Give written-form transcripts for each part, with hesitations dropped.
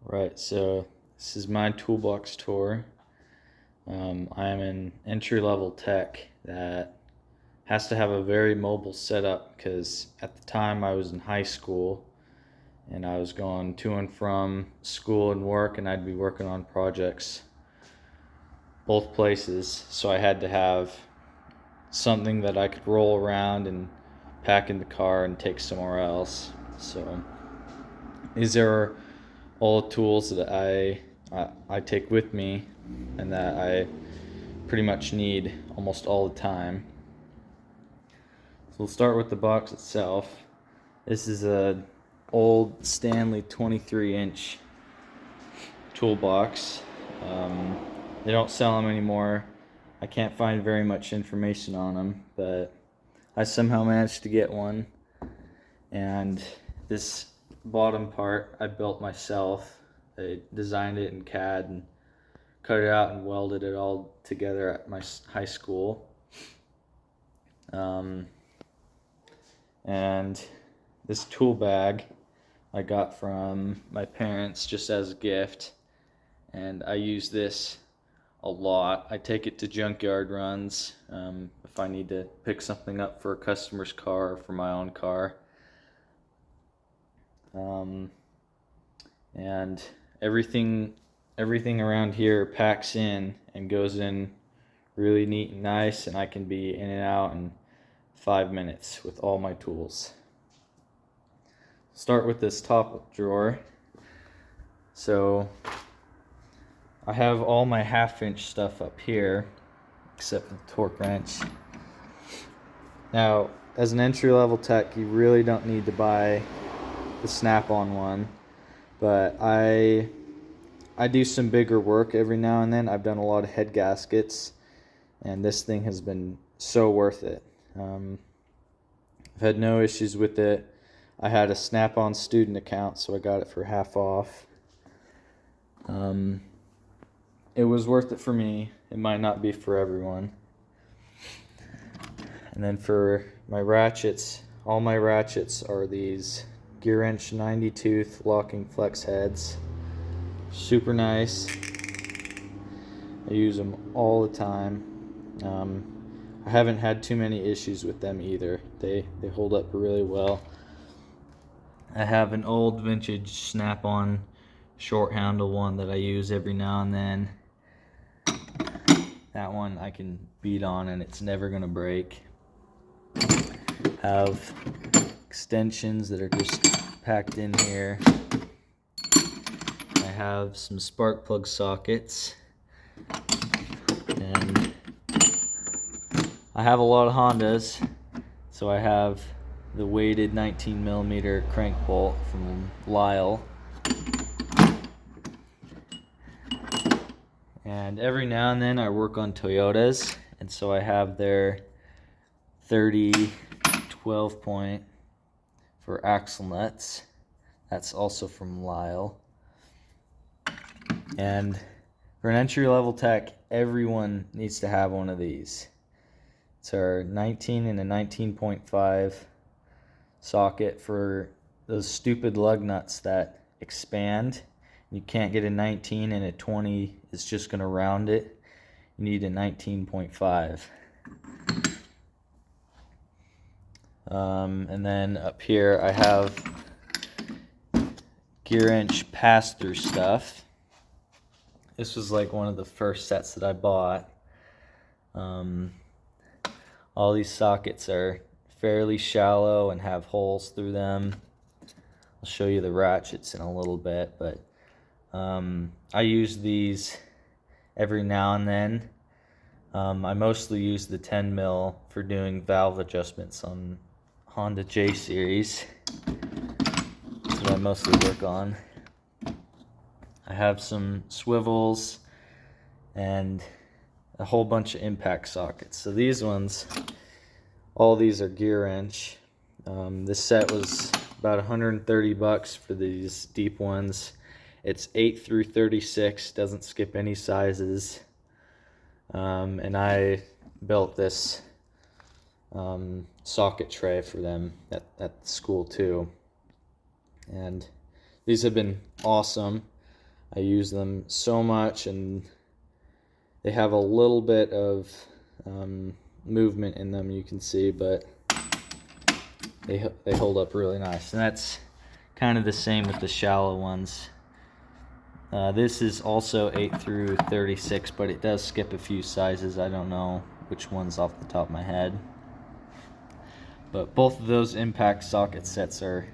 Right, so this is my toolbox tour. I am an entry-level tech that has to have a very mobile setup because at the time I was in high school and I was going to and from school and work, and I'd be working on projects both places, so I had to have something that I could roll around and pack in the car and take somewhere else. So these are all the tools that I take with me and that I pretty much need almost all the time. So we'll start with the box itself. This is a old Stanley 23-inch toolbox. They don't sell them anymore. I can't find very much information on them, but I somehow managed to get one. And this bottom part I built myself. I designed it in CAD and cut it out and welded it all together at my high school. And this tool bag I got from my parents just as a gift, and I use this a lot. I take it to junkyard runs if I need to pick something up for a customer's car or for my own car. And everything around here packs in and goes in really neat and nice, and I can be in and out in 5 minutes with all my tools. Start with this top drawer. So I have all my 1/2-inch stuff up here except for the torque wrench. Now, as an entry-level tech, you really don't need to buy the snap-on one, but I do some bigger work every now and then. I've done a lot of head gaskets, and this thing has been so worth it. I've had no issues with it. I had a snap-on student account, so I got it for half off. It was worth it for me. It might not be for everyone. And then for my ratchets, all my ratchets are these gear wrench 90 tooth locking flex heads. Super nice. I use them all the time. I haven't had too many issues with them either. They hold up really well. I have an old vintage snap-on short handle one that I use every now and then. That one I can beat on and it's never gonna break. Have extensions that are just packed in here. I have some spark plug sockets, and I have a lot of Hondas, so I have the weighted 19mm crank bolt from Lyle. And every now and then I work on Toyotas, and so I have their 30 12 point for axle nuts. That's also from Lyle. And for an entry-level tech, everyone needs to have one of these. It's our 19 and a 19.5 socket for those stupid lug nuts that expand. You can't get a 19 and a 20 is just going to round it. You need a 19.5. And then up here I have gear wrench pass-through stuff. This was like one of the first sets that I bought. All these sockets are fairly shallow and have holes through them. I'll show you the ratchets in a little bit, but I use these every now and then. I mostly use the 10 mil for doing valve adjustments on Honda J series. That's what I mostly work on. I have some swivels and a whole bunch of impact sockets. So these ones, all these are gear wrench. This set was about $130 for these deep ones. It's 8 through 36, doesn't skip any sizes. And I built this socket tray for them at the school too. And these have been awesome. I use them so much, and they have a little bit of movement in them, you can see, but they hold up really nice. And that's kind of the same with the shallow ones. This is also 8 through 36, but it does skip a few sizes. I don't know which ones off the top of my head. But both of those impact socket sets are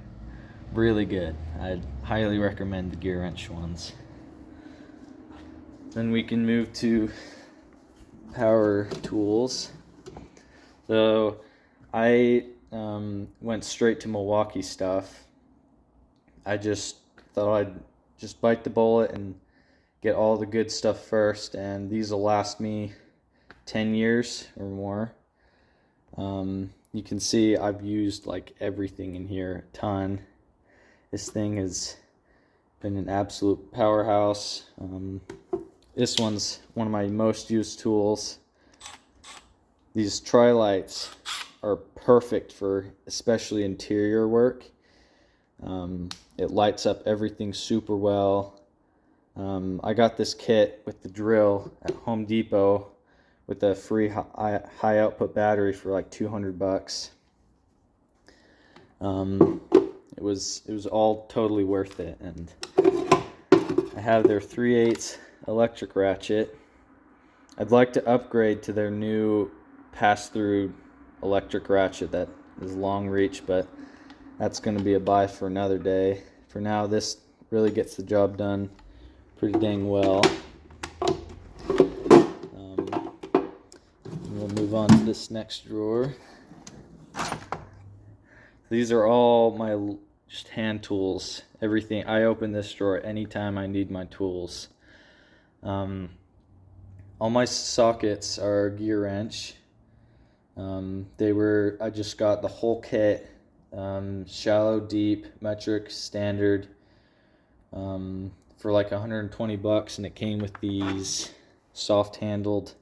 really good. I'd highly recommend the gear wrench ones. Then we can move to power tools. So I went straight to Milwaukee stuff. I just thought I'd just bite the bullet and get all the good stuff first, and these will last me 10 years or more. You can see I've used like everything in here a ton. This thing has been an absolute powerhouse. This one's one of my most used tools. These tri-lights are perfect for especially interior work. It lights up everything super well. I got this kit with the drill at Home Depot with a free high output battery for like $200. It was all totally worth it, and I have their 3/8 electric ratchet. I'd like to upgrade to their new pass-through electric ratchet that is long reach, but that's going to be a buy for another day. For now, this really gets the job done pretty dang well. We'll move on to this next drawer. These are all my just hand tools. Everything. I open this drawer anytime I need my tools. All my sockets are gear wrench. I just got the whole kit, shallow, deep, metric, standard, for like $120, and it came with these soft-handled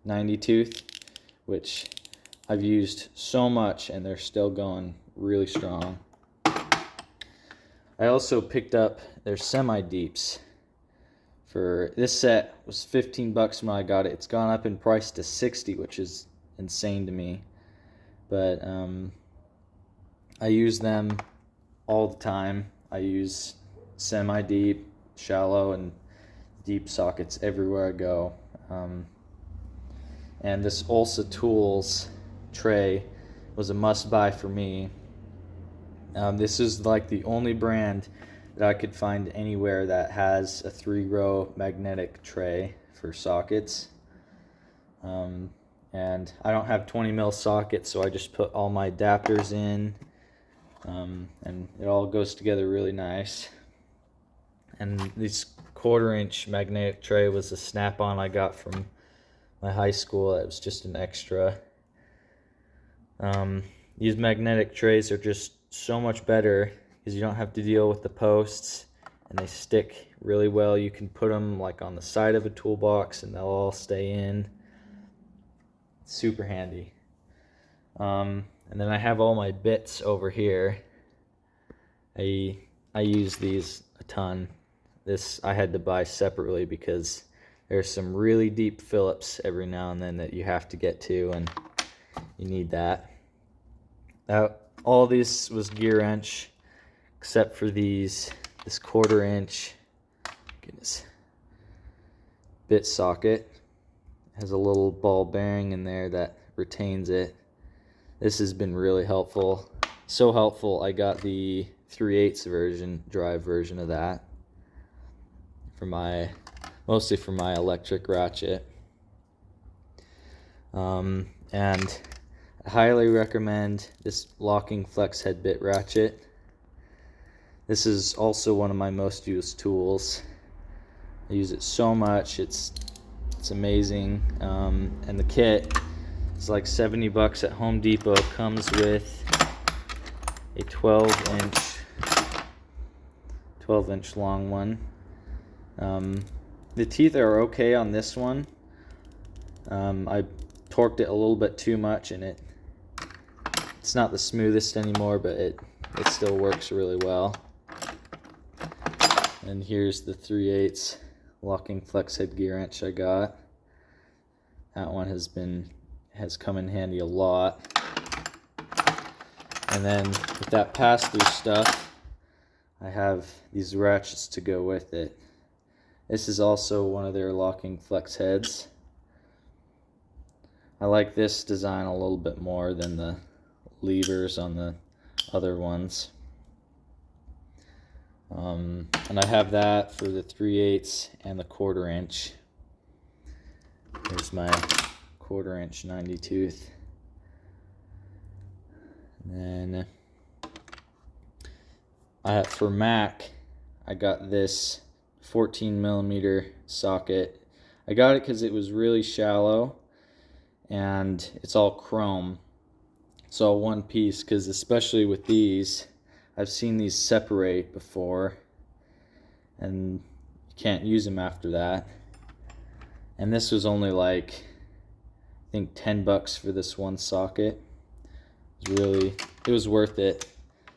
90 tooth, which I've used so much, and they're still going really strong. I also picked up their semi-deeps. For this set was $15 when I got it. It's gone up in price to $60, which is insane to me. But I use them all the time. I use semi-deep, shallow, and deep sockets everywhere I go. And this Olsa Tools tray was a must-buy for me. This is like the only brand that I could find anywhere that has a 3-row magnetic tray for sockets. And I don't have 20 mil sockets, so I just put all my adapters in, and it all goes together really nice. And this 1/4-inch magnetic tray was a snap-on I got from my high school. It was just an extra. These magnetic trays are just so much better because you don't have to deal with the posts, and they stick really well. You can put them like on the side of a toolbox and they'll all stay in. Super handy. And then I have all my bits over here. I use these a ton. This I had to buy separately because there's some really deep Phillips every now and then that you have to get to, and you need that. All this was gear wrench except for this 1/4-inch bit socket. It has a little ball bearing in there that retains it. This has been really helpful. So helpful, I got the 3/8 drive version of that mostly for my electric ratchet. And I highly recommend this locking flex head bit ratchet. This is also one of my most used tools. I use it so much, it's amazing. And the kit is like $70 at Home Depot. It comes with a 12-inch long one. The teeth are okay on this one. I torqued it a little bit too much, and it's not the smoothest anymore, but it still works really well. And here's the 3/8 locking flex head gear wrench I got. That one has come in handy a lot. And then with that pass-through stuff, I have these ratchets to go with it. This is also one of their locking flex heads. I like this design a little bit more than the levers on the other ones. And I have that for the 3/8 and the 1/4 inch. Here's my 1/4 inch 90 tooth. And then for Mac, I got this 14mm socket. I got it because it was really shallow and it's all chrome. It's all one piece, because especially with these, I've seen these separate before and you can't use them after that. And this was only like, I think $10 for this one socket. It was worth it,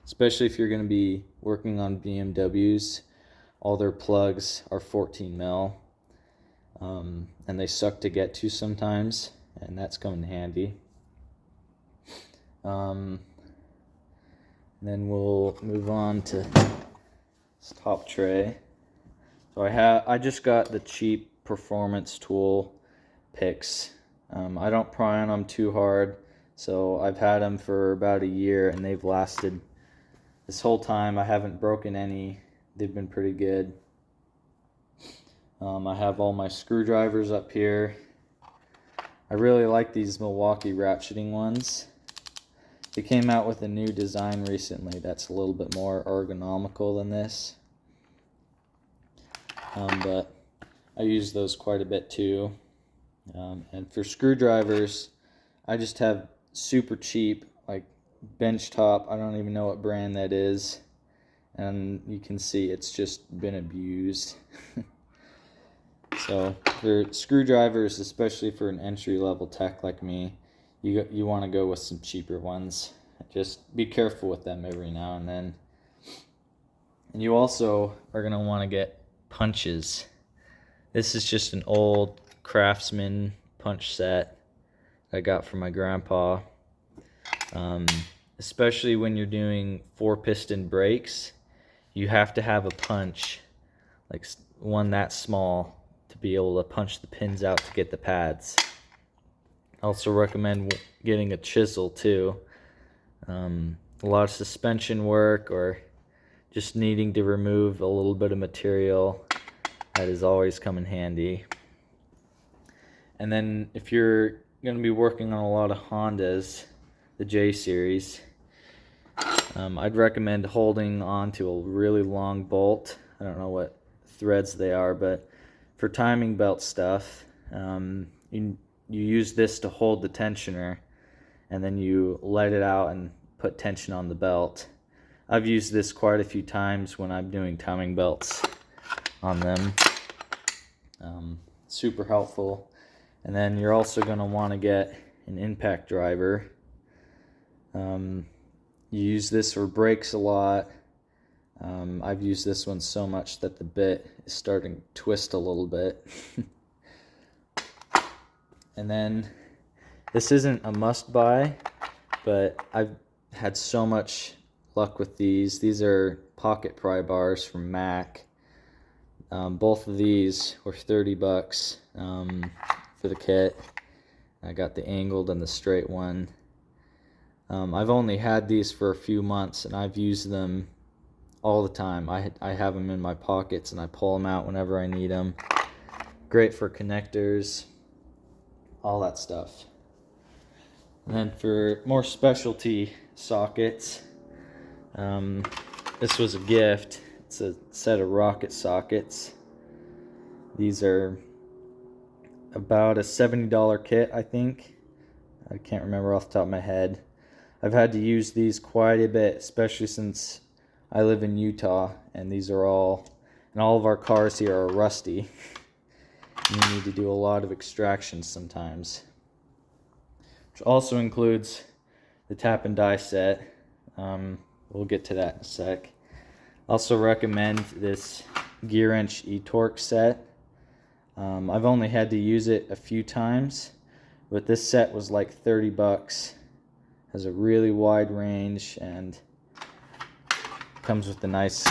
especially if you're going to be working on BMWs. All their plugs are 14mm, and they suck to get to sometimes, and that's come in handy. Then we'll move on to this top tray. So I just got the cheap performance tool picks. I don't pry on them too hard, so I've had them for about a year and they've lasted this whole time. I haven't broken any. They've been pretty good. I have all my screwdrivers up here. I really like these Milwaukee ratcheting ones. They came out with a new design recently that's a little bit more ergonomical than this. But I use those quite a bit too. And for screwdrivers, I just have super cheap, like benchtop. I don't even know what brand that is. And you can see it's just been abused. So for screwdrivers, especially for an entry-level tech like me, you want to go with some cheaper ones. Just be careful with them every now and then. And you also are going to want to get punches. This is just an old Craftsman punch set I got from my grandpa. Especially when you're doing 4-piston brakes, you have to have a punch, like one that small, to be able to punch the pins out to get the pads. I also recommend getting a chisel too. A lot of suspension work or just needing to remove a little bit of material, that is always come in handy. And then if you're going to be working on a lot of Hondas, the J series, I'd recommend holding on to a really long bolt. I don't know what threads they are, but for timing belt stuff, you use this to hold the tensioner, and then you let it out and put tension on the belt. I've used this quite a few times when I'm doing timing belts on them. Super helpful. And then you're also going to want to get an impact driver. You use this for brakes a lot. I've used this one so much that the bit is starting to twist a little bit. And then this isn't a must buy, but I've had so much luck with these. These are pocket pry bars from Mac. Both of these were $30 for the kit. I got the angled and the straight one. I've only had these for a few months and I've used them all the time. I have them in my pockets and I pull them out whenever I need them. Great for connectors, all that stuff. And then for more specialty sockets, this was a gift. It's a set of rocket sockets. These are about a $70 kit, I think. I can't remember off the top of my head. I've had to use these quite a bit, especially since I live in Utah, and all of our cars here are rusty. You need to do a lot of extractions sometimes. Which also includes the tap and die set. We'll get to that in a sec. Also recommend this gear wrench e-torque set. I've only had to use it a few times, but this set was like 30 bucks. Has a really wide range and comes with a nice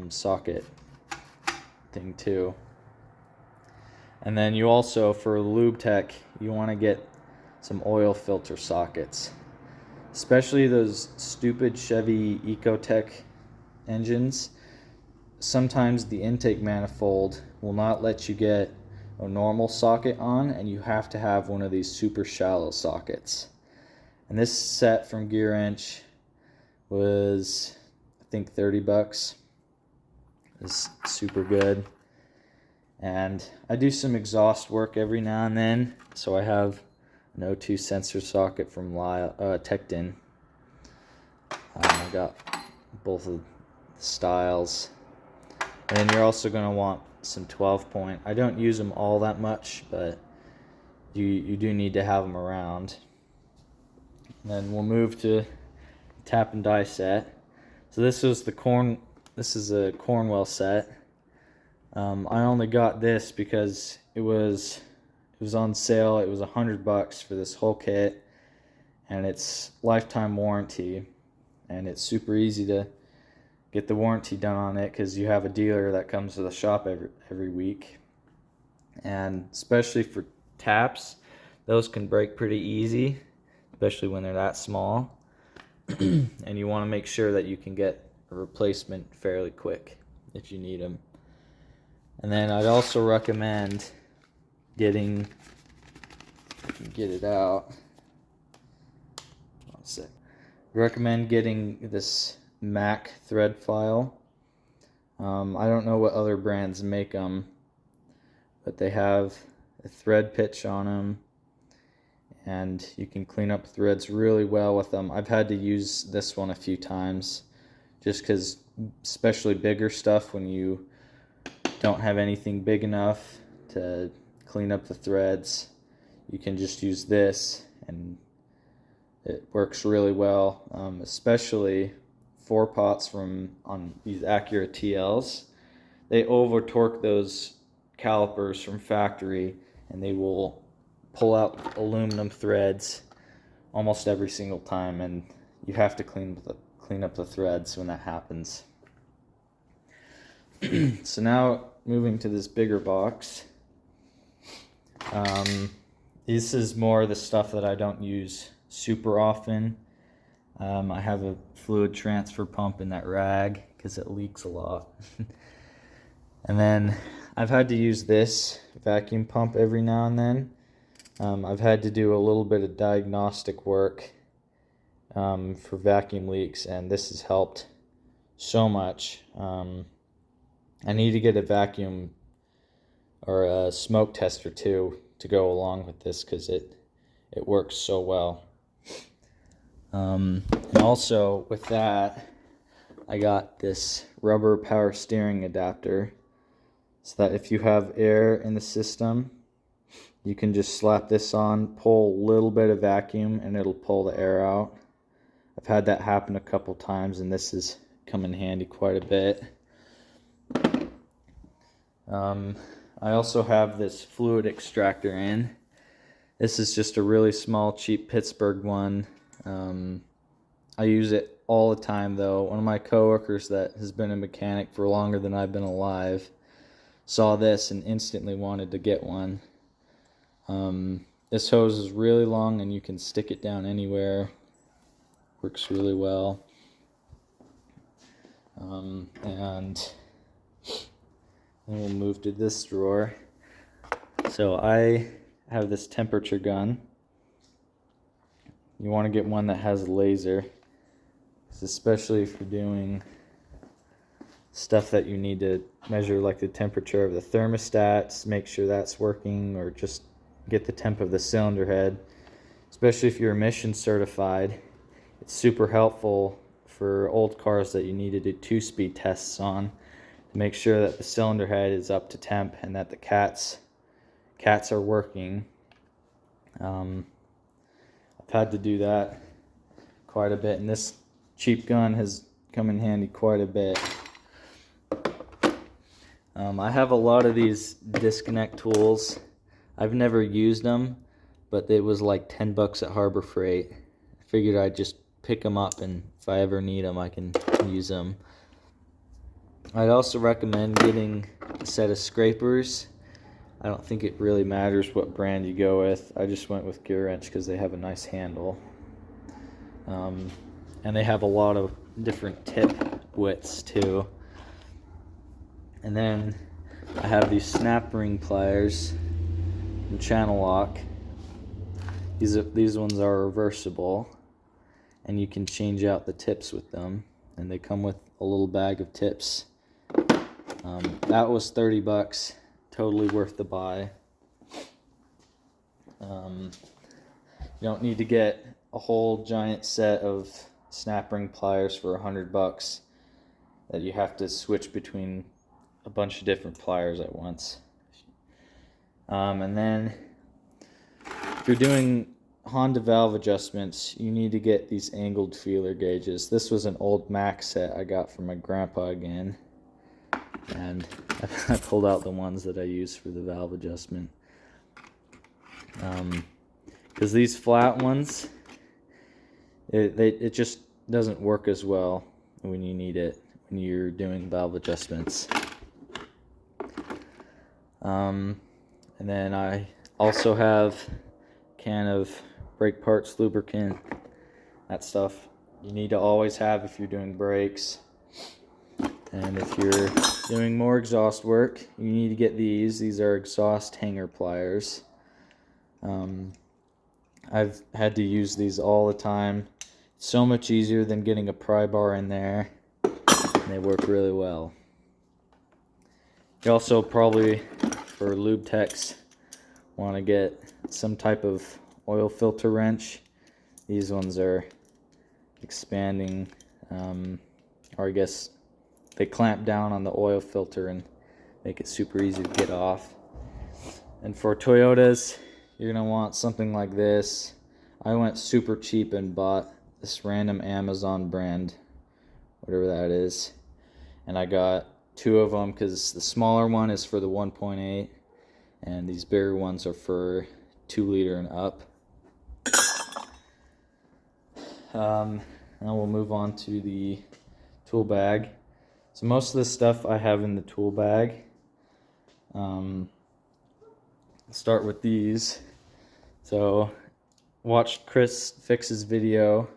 socket thing too. And then you also, for lube tech, you want to get some oil filter sockets, especially those stupid Chevy Ecotec engines. Sometimes the intake manifold will not let you get a normal socket on, and you have to have one of these super shallow sockets. And this set from Gear Wrench was, I think, 30 bucks. It's super good. And I do some exhaust work every now and then, so I have an O2 sensor socket from Tecton. I got both of the styles. And then you're also going to want some 12-point. I don't use them all that much, but you do need to have them around. And then we'll move to tap and die set. So this is a Cornwell set. I only got this because it was on sale. It was $100 for this whole kit, and it's lifetime warranty, and it's super easy to get the warranty done on it because you have a dealer that comes to the shop every week. And especially for taps, those can break pretty easy, especially when they're that small. And you want to make sure that you can get a replacement fairly quick if you need them. And then I'd also recommend getting, get it out. One sec. Recommend getting this Mac thread file. I don't know what other brands make them, but they have a thread pitch on them, and you can clean up threads really well with them. I've had to use this one a few times just because, especially bigger stuff, when you don't have anything big enough to clean up the threads, you can just use this and it works really well. Especially 4-pots on these Acura TLs, they over torque those calipers from factory, and they will pull out aluminum threads almost every single time, and you have to clean up the threads when that happens. So now moving to this bigger box. This is more the stuff that I don't use super often. I have a fluid transfer pump in that rag because it leaks a lot. And then I've had to use this vacuum pump every now and then. I've had to do a little bit of diagnostic work for vacuum leaks, and this has helped so much. I need to get a vacuum or a smoke tester too to go along with this because it works so well. And also with that, I got this rubber power steering adapter so that if you have air in the system, you can just slap this on, pull a little bit of vacuum, and it'll pull the air out. I've had that happen a couple times, and this has come in handy quite a bit. I also have this fluid extractor in. This is just a really small, cheap Pittsburgh one. I use it all the time though. One of my coworkers that has been a mechanic for longer than I've been alive saw this and instantly wanted to get one. This hose is really long and you can stick it down anywhere. Works really well. And then we'll move to this drawer. So I have this temperature gun. You want to get one that has a laser, especially if you're doing stuff that you need to measure, like the temperature of the thermostats, make sure that's working, or just get the temp of the cylinder head. Especially if you're emission certified, it's super helpful for old cars that you need to do 2-speed tests on to make sure that the cylinder head is up to temp and that the cats are working. I've had to do that quite a bit, and this cheap gun has come in handy quite a bit. I have a lot of these disconnect tools. I've never used them, but it was like 10 bucks at Harbor Freight. I figured I'd just pick them up, and if I ever need them, I can use them. I'd also recommend getting a set of scrapers. I don't think it really matters what brand you go with. I just went with Gear Wrench because they have a nice handle. And they have a lot of different tip widths too. And then I have these snap ring pliers and channel lock. These ones are reversible, and you can change out the tips with them, and they come with a little bag of tips. That was 30 bucks, totally worth the buy. You don't need to get a whole giant set of snap ring pliers for 100 bucks that you have to switch between a bunch of different pliers at once. And then if you're doing Honda valve adjustments, you need to get these angled feeler gauges. This was an old Mac set I got from my grandpa again, and I pulled out the ones that I use for the valve adjustment. Because these flat ones, it just doesn't work as well when you need it, when you're doing valve adjustments. And then I also have a can of brake parts lubricant. That stuff you need to always have if you're doing brakes. And if you're doing more exhaust work, you need to get these. These are exhaust hanger pliers. I've had to use these all the time. It's so much easier than getting a pry bar in there, and they work really well. You also probably, for lube techs, want to get some type of oil filter wrench. These ones are expanding, or I guess they clamp down on the oil filter and make it super easy to get off. And for Toyotas, you're going to want something like this. I went super cheap and bought this random Amazon brand, whatever that is. And I got 2 of them because the smaller one is for the 1.8 and these bigger ones are for 2 liter and up. Now we'll move on to the tool bag. So most of the stuff I have in the tool bag. I'll start with these. So watched Chris Fix's video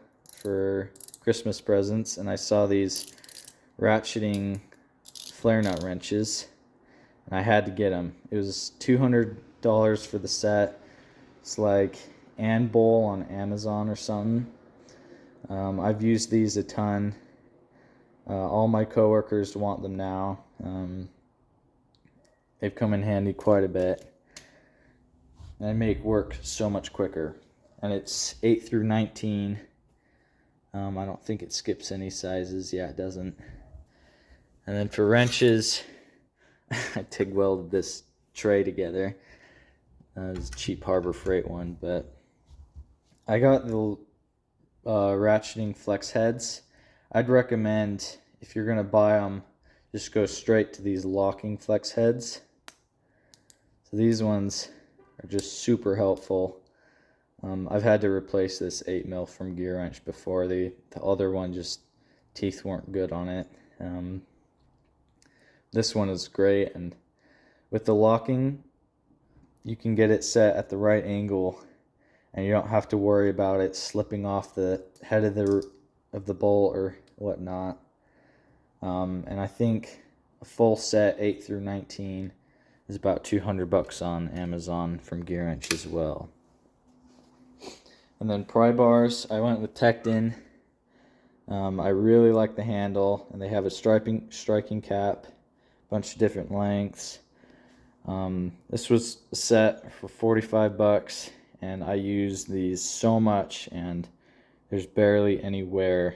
for Christmas presents, and I saw these ratcheting flare nut wrenches, and I had to get them. It was $200 for the set. It's like Ann Bowl on Amazon or something. I've used these a ton. All my coworkers want them now. They've come in handy quite a bit. And they make work so much quicker. And it's 8 through 19. I don't think it skips any sizes. Yeah, it doesn't. And then for wrenches, I TIG welded this tray together. It's a cheap Harbor Freight one, but I got the ratcheting flex heads. I'd recommend, if you're going to buy them, just go straight to these locking flex heads. So these ones are just super helpful. I've had to replace this 8mm from Gear Wrench before. The other one, just teeth weren't good on it. This one is great, and with the locking, you can get it set at the right angle, and you don't have to worry about it slipping off the head of the bolt or whatnot. And I think a full set 8 through 19 is about $200 on Amazon from Gear Wrench as well. And then pry bars, I went with Tecton. I really like the handle, and they have a striking cap, a bunch of different lengths. This was a set for 45 bucks, and I use these so much, and there's barely any wear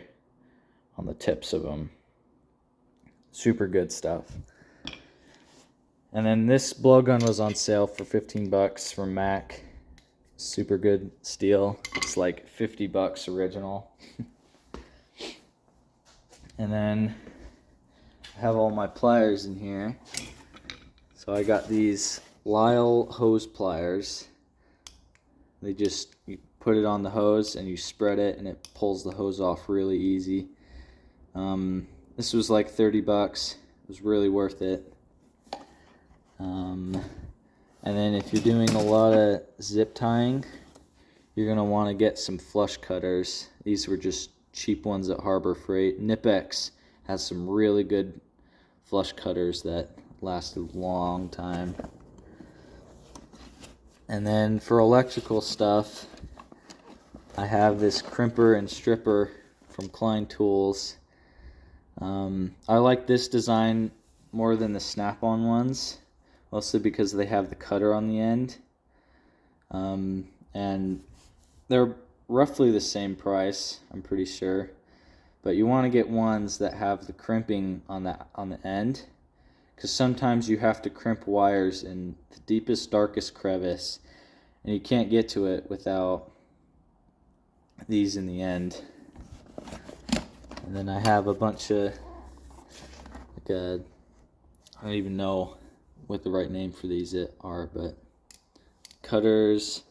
on the tips of them. Super good stuff. And then this blowgun was on sale for 15 bucks from Mac. Super good steel. It's like 50 bucks original. And then I have all my pliers in here. So I got these Lyle hose pliers. You put it on the hose and you spread it and it pulls the hose off really easy. This was like 30 bucks. It was really worth it. And then if you're doing a lot of zip tying, you're going to want to get some flush cutters. These were just cheap ones at Harbor Freight. Nipex has some really good flush cutters that last a long time. And then for electrical stuff, I have this crimper and stripper from Klein Tools. I like this design more than the snap-on ones, mostly because they have the cutter on the end. And they're roughly the same price, I'm pretty sure. But you want to get ones that have the crimping on the end, because sometimes you have to crimp wires in the deepest, darkest crevice, and you can't get to it without these in the end. And then I have a bunch of, I don't even know what the right name for these are, but cutters.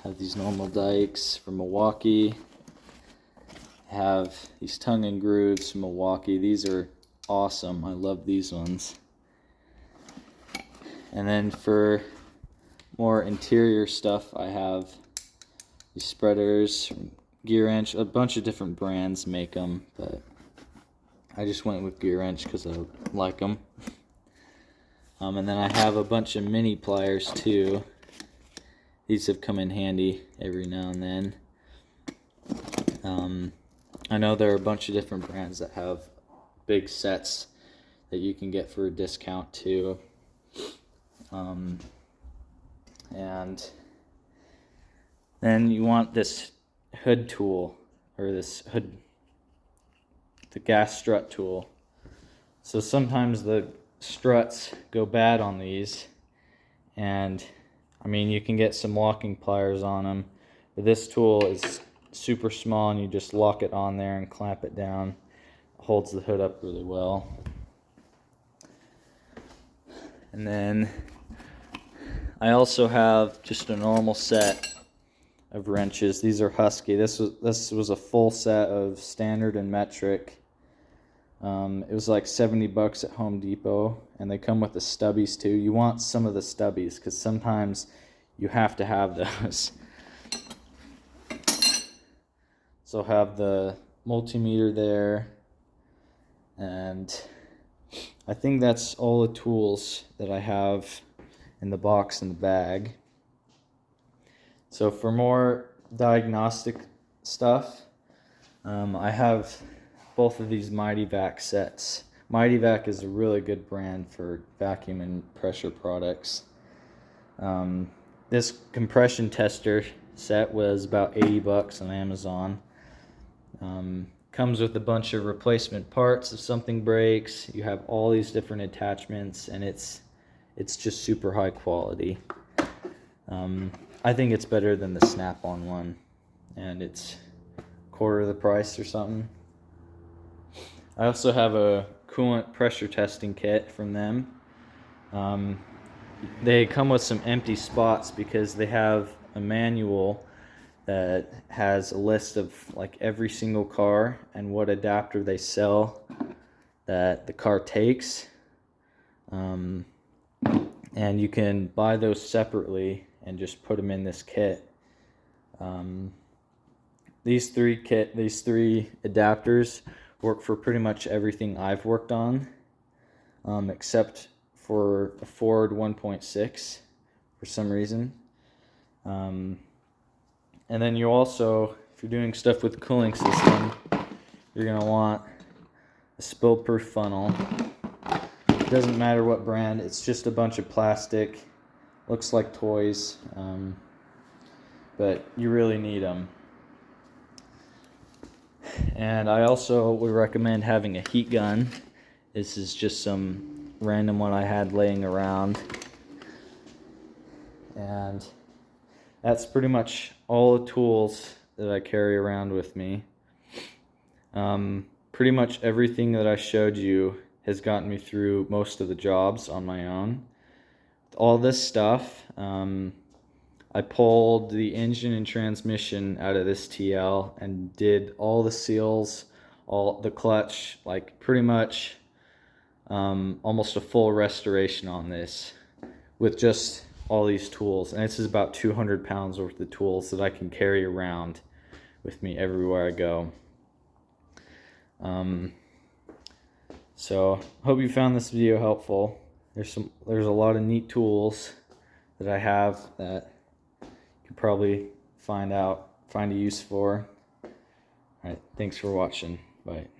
Have these normal dikes from Milwaukee. Have these tongue and grooves from Milwaukee. These are awesome. I love these ones. And then for more interior stuff, I have these spreaders from Gear Wrench. A bunch of different brands make them, but I just went with Gear Wrench because I like them. And then I have a bunch of mini pliers too. These have come in handy every now and then. I know there are a bunch of different brands that have big sets that you can get for a discount too. And then you want this hood tool, or the gas strut tool. So sometimes the struts go bad on these, and I mean, you can get some locking pliers on them, but this tool is super small and you just lock it on there and clamp it down. It holds the hood up really well. And then I also have just a normal set of wrenches. These are Husky. This was a full set of standard and metric. It was like 70 bucks at Home Depot, and they come with the stubbies too. You want some of the stubbies because sometimes you have to have those. So have the multimeter there, and I think that's all the tools that I have in the box in the bag. So for more diagnostic stuff, I have both of these Mighty Vac sets. Mighty Vac is a really good brand for vacuum and pressure products. This compression tester set was about 80 bucks on Amazon. Comes with a bunch of replacement parts if something breaks. You have all these different attachments, and it's just super high quality. I think it's better than the snap-on one, and it's quarter of the price or something. I also have a coolant pressure testing kit from them. They come with some empty spots because they have a manual that has a list of like every single car and what adapter they sell that the car takes. And you can buy those separately and just put them in this kit. These three adapters work for pretty much everything I've worked on, except for a Ford 1.6 for some reason. And then you also, if you're doing stuff with the cooling system, you're going to want a spill-proof funnel. It doesn't matter what brand, it's just a bunch of plastic, looks like toys, but you really need them. And I also would recommend having a heat gun. This is just some random one I had laying around. And that's pretty much all the tools that I carry around with me. Pretty much everything that I showed you has gotten me through most of the jobs on my own. all this stuff. I pulled the engine and transmission out of this TL and did all the seals, all the clutch, like pretty much almost a full restoration on this with just all these tools. And this is about 200 pounds worth of tools that I can carry around with me everywhere I go. So hope you found this video helpful. There's a lot of neat tools that I have that you could probably find a use for. All right, thanks for watching. Bye.